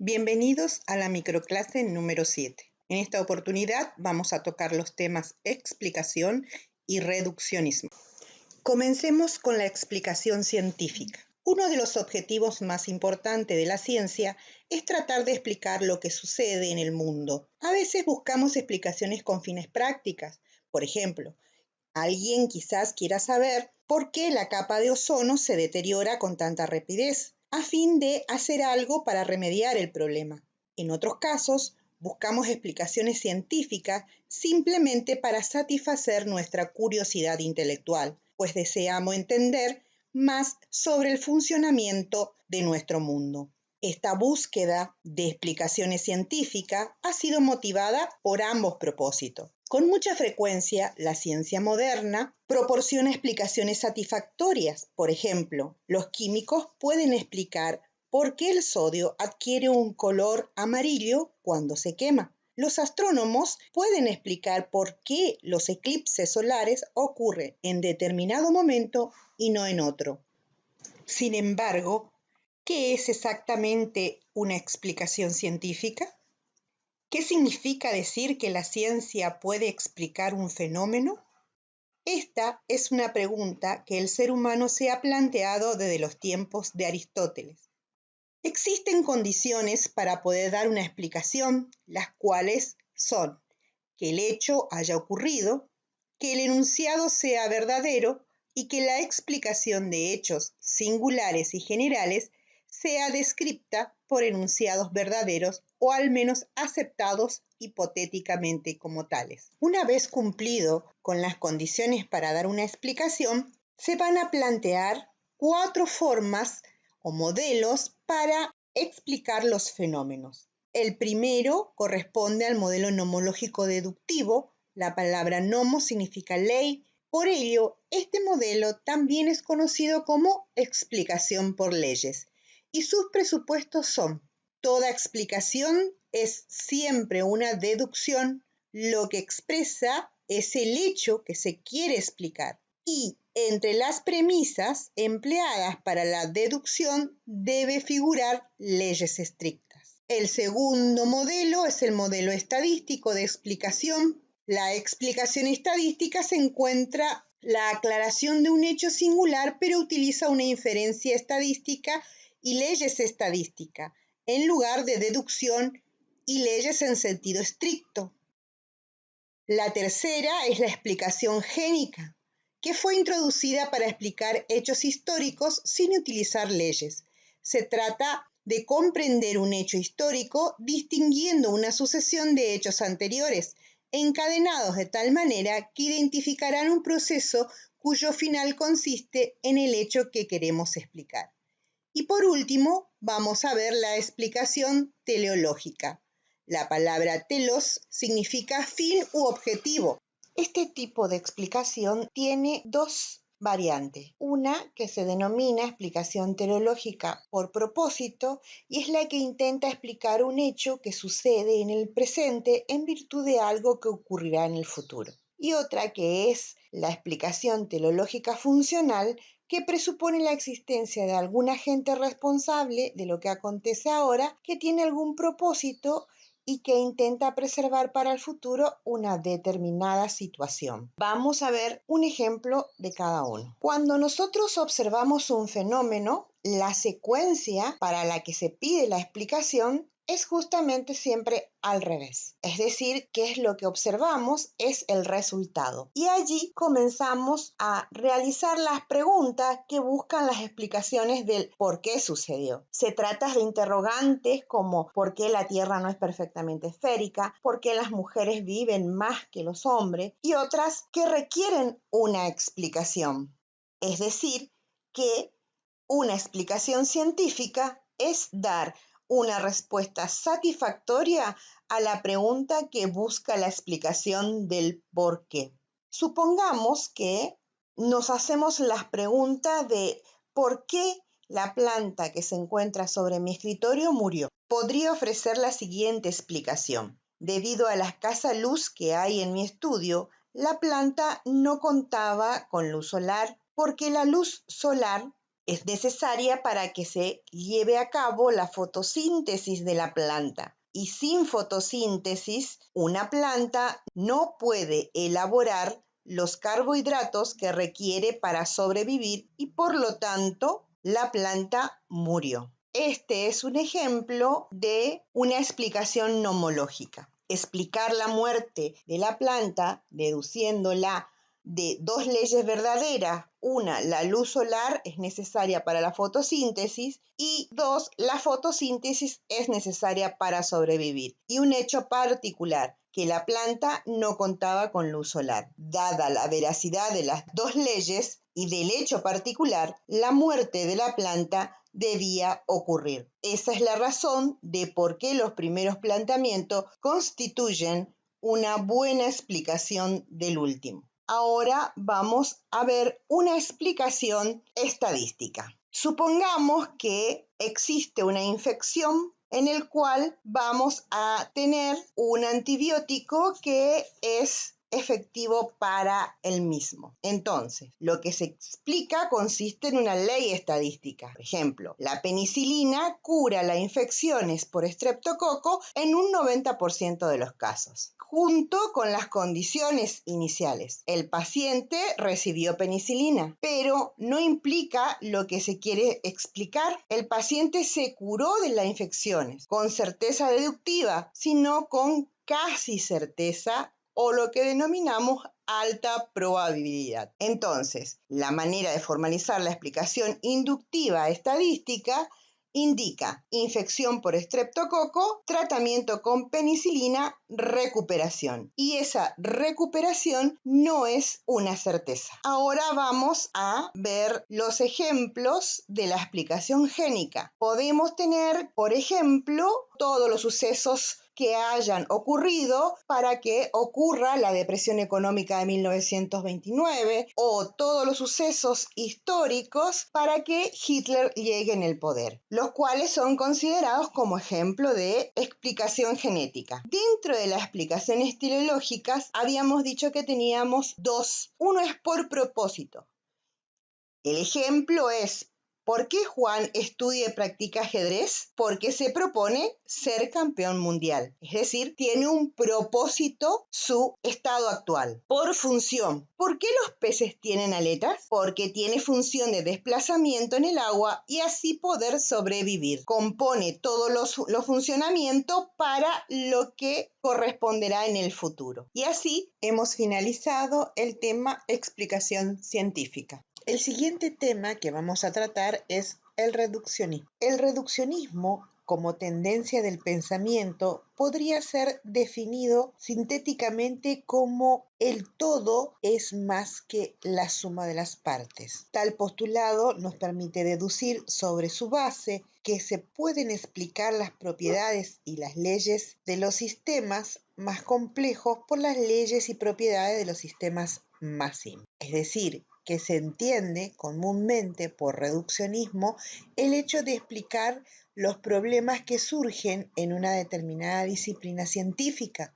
Bienvenidos a la microclase número 7. En esta oportunidad vamos a tocar los temas explicación y reduccionismo. Comencemos con la explicación científica. Uno de los objetivos más importantes de la ciencia es tratar de explicar lo que sucede en el mundo. A veces buscamos explicaciones con fines prácticas. Por ejemplo, alguien quizás quiera saber por qué la capa de ozono se deteriora con tanta rapidez, a fin de hacer algo para remediar el problema. En otros casos, buscamos explicaciones científicas simplemente para satisfacer nuestra curiosidad intelectual, pues deseamos entender más sobre el funcionamiento de nuestro mundo. Esta búsqueda de explicaciones científicas ha sido motivada por ambos propósitos. Con mucha frecuencia, la ciencia moderna proporciona explicaciones satisfactorias. Por ejemplo, los químicos pueden explicar por qué el sodio adquiere un color amarillo cuando se quema. Los astrónomos pueden explicar por qué los eclipses solares ocurren en determinado momento y no en otro. Sin embargo, ¿qué es exactamente una explicación científica? ¿Qué significa decir que la ciencia puede explicar un fenómeno? Esta es una pregunta que el ser humano se ha planteado desde los tiempos de Aristóteles. Existen condiciones para poder dar una explicación, las cuales son que el hecho haya ocurrido, que el enunciado sea verdadero y que la explicación de hechos singulares y generales sea descripta por enunciados verdaderos o al menos aceptados hipotéticamente como tales. Una vez cumplido con las condiciones para dar una explicación, se van a plantear 4 formas o modelos para explicar los fenómenos. El primero corresponde al modelo nomológico deductivo. La palabra nomo significa ley. Por ello, este modelo también es conocido como explicación por leyes. Y sus presupuestos son: toda explicación es siempre una deducción. Lo que expresa es el hecho que se quiere explicar. Y entre las premisas empleadas para la deducción debe figurar leyes estrictas. El segundo modelo es el modelo estadístico de explicación. La explicación estadística se encuentra la aclaración de un hecho singular, pero utiliza una inferencia estadística y leyes estadísticas en lugar de deducción y leyes en sentido estricto. La tercera es la explicación génica, que fue introducida para explicar hechos históricos sin utilizar leyes. Se trata de comprender un hecho histórico distinguiendo una sucesión de hechos anteriores, encadenados de tal manera que identificarán un proceso cuyo final consiste en el hecho que queremos explicar. Y por último, vamos a ver la explicación teleológica. La palabra telos significa fin u objetivo. Este tipo de explicación tiene 2 variantes. Una que se denomina explicación teleológica por propósito y es la que intenta explicar un hecho que sucede en el presente en virtud de algo que ocurrirá en el futuro. Y otra que es la explicación teleológica funcional, que presupone la existencia de algún agente responsable de lo que acontece ahora, que tiene algún propósito y que intenta preservar para el futuro una determinada situación. Vamos a ver un ejemplo de cada uno. Cuando nosotros observamos un fenómeno, la secuencia para la que se pide la explicación es justamente siempre al revés. Es decir, qué es lo que observamos es el resultado. Y allí comenzamos a realizar las preguntas que buscan las explicaciones del por qué sucedió. Se trata de interrogantes como ¿por qué la Tierra no es perfectamente esférica? ¿Por qué las mujeres viven más que los hombres? Y otras que requieren una explicación. Es decir, que una explicación científica es dar una respuesta satisfactoria a la pregunta que busca la explicación del por qué. Supongamos que nos hacemos las preguntas de ¿por qué la planta que se encuentra sobre mi escritorio murió? Podría ofrecer la siguiente explicación. Debido a la escasa luz que hay en mi estudio, la planta no contaba con luz solar porque la luz solar Es necesaria para que se lleve a cabo la fotosíntesis de la planta. Y sin fotosíntesis, una planta no puede elaborar los carbohidratos que requiere para sobrevivir y por lo tanto la planta murió. Este es un ejemplo de una explicación nomológica. Explicar la muerte de la planta deduciéndola de dos leyes verdaderas. Una, la luz solar es necesaria para la fotosíntesis y dos, la fotosíntesis es necesaria para sobrevivir. Y un hecho particular, que la planta no contaba con luz solar. Dada la veracidad de las dos leyes y del hecho particular, la muerte de la planta debía ocurrir. Esa es la razón de por qué los primeros planteamientos constituyen una buena explicación del último. Ahora vamos a ver una explicación estadística. Supongamos que existe una infección en el cual vamos a tener un antibiótico que es efectivo para el mismo. Entonces, lo que se explica consiste en una ley estadística. Por ejemplo, la penicilina cura las infecciones por estreptococo en un 90% de los casos, junto con las condiciones iniciales. El paciente recibió penicilina, pero no implica lo que se quiere explicar. El paciente se curó de las infecciones con certeza deductiva, sino con casi certeza o lo que denominamos alta probabilidad. Entonces, la manera de formalizar la explicación inductiva estadística indica infección por estreptococo, tratamiento con penicilina, recuperación. Y esa recuperación no es una certeza. Ahora vamos a ver los ejemplos de la explicación génica. Podemos tener, por ejemplo, todos los sucesos que hayan ocurrido para que ocurra la depresión económica de 1929 o todos los sucesos históricos para que Hitler llegue en el poder, los cuales son considerados como ejemplo de explicación genética. Dentro de las explicaciones teleológicas habíamos dicho que teníamos dos. Uno es por propósito. El ejemplo es: ¿por qué Juan estudia y practica ajedrez? Porque se propone ser campeón mundial. Es decir, tiene un propósito su estado actual. Por función. ¿Por qué los peces tienen aletas? Porque tiene función de desplazamiento en el agua y así poder sobrevivir. Compone todos los funcionamientos para lo que corresponderá en el futuro. Y así hemos finalizado el tema explicación científica. El siguiente tema que vamos a tratar es el reduccionismo. El reduccionismo, como tendencia del pensamiento, podría ser definido sintéticamente como el todo es más que la suma de las partes. Tal postulado nos permite deducir sobre su base que se pueden explicar las propiedades y las leyes de los sistemas más complejos por las leyes y propiedades de los sistemas más simples. Es decir, que se entiende comúnmente por reduccionismo el hecho de explicar los problemas que surgen en una determinada disciplina científica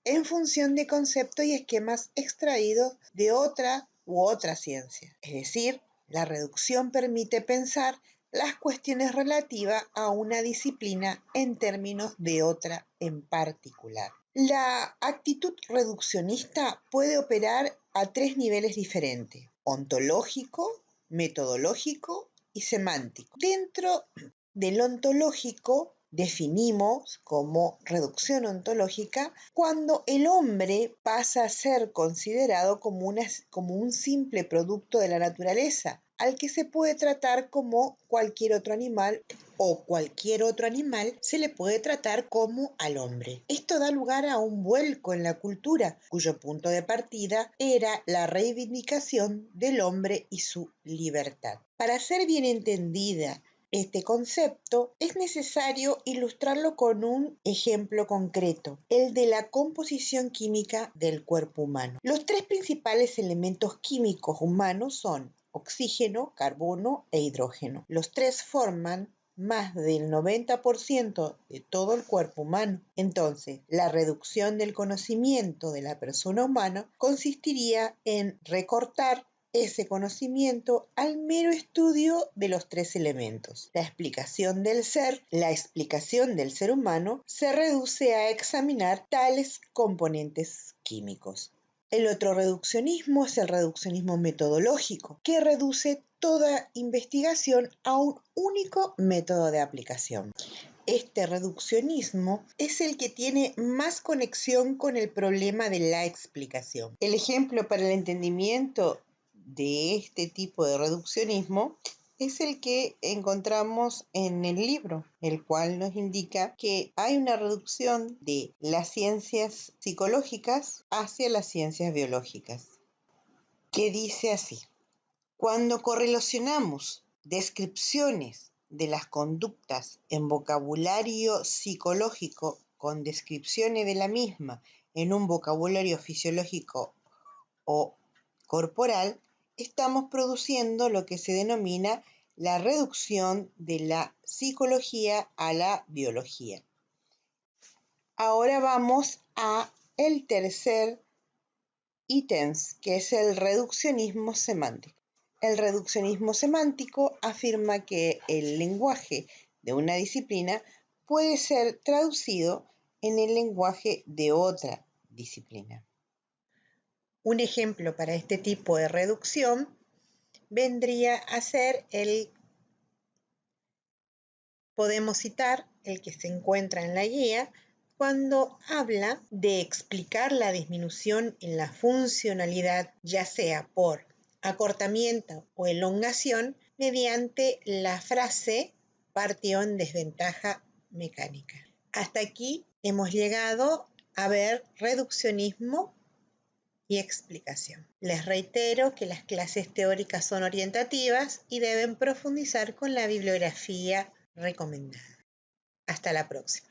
en función de conceptos y esquemas extraídos de otra u otra ciencia. Es decir, la reducción permite pensar las cuestiones relativas a una disciplina en términos de otra en particular. La actitud reduccionista puede operar a tres niveles diferentes: ontológico, metodológico y semántico. Dentro del ontológico definimos como reducción ontológica cuando el hombre pasa a ser considerado como un simple producto de la naturaleza, al que se puede tratar como cualquier otro animal, o cualquier otro animal se le puede tratar como al hombre. Esto da lugar a un vuelco en la cultura, cuyo punto de partida era la reivindicación del hombre y su libertad. Para ser bien entendida este concepto, es necesario ilustrarlo con un ejemplo concreto, el de la composición química del cuerpo humano. Los tres principales elementos químicos humanos son oxígeno, carbono e hidrógeno. Los tres forman más del 90% de todo el cuerpo humano. Entonces, la reducción del conocimiento de la persona humana consistiría en recortar ese conocimiento al mero estudio de los tres elementos. La explicación del ser humano se reduce a examinar tales componentes químicos. El otro reduccionismo es el reduccionismo metodológico, que reduce toda investigación a un único método de aplicación. Este reduccionismo es el que tiene más conexión con el problema de la explicación. El ejemplo para el entendimiento de este tipo de reduccionismo es el que encontramos en el libro, el cual nos indica que hay una reducción de las ciencias psicológicas hacia las ciencias biológicas, que dice así: cuando correlacionamos descripciones de las conductas en vocabulario psicológico con descripciones de la misma en un vocabulario fisiológico o corporal, estamos produciendo lo que se denomina la reducción de la psicología a la biología. Ahora vamos a el tercer ítem, que es el reduccionismo semántico. El reduccionismo semántico afirma que el lenguaje de una disciplina puede ser traducido en el lenguaje de otra disciplina. Un ejemplo para este tipo de reducción vendría a ser podemos citar el que se encuentra en la guía, cuando habla de explicar la disminución en la funcionalidad, ya sea por acortamiento o elongación, mediante la frase partió en desventaja mecánica. Hasta aquí hemos llegado a ver reduccionismo y explicación. Les reitero que las clases teóricas son orientativas y deben profundizar con la bibliografía recomendada. Hasta la próxima.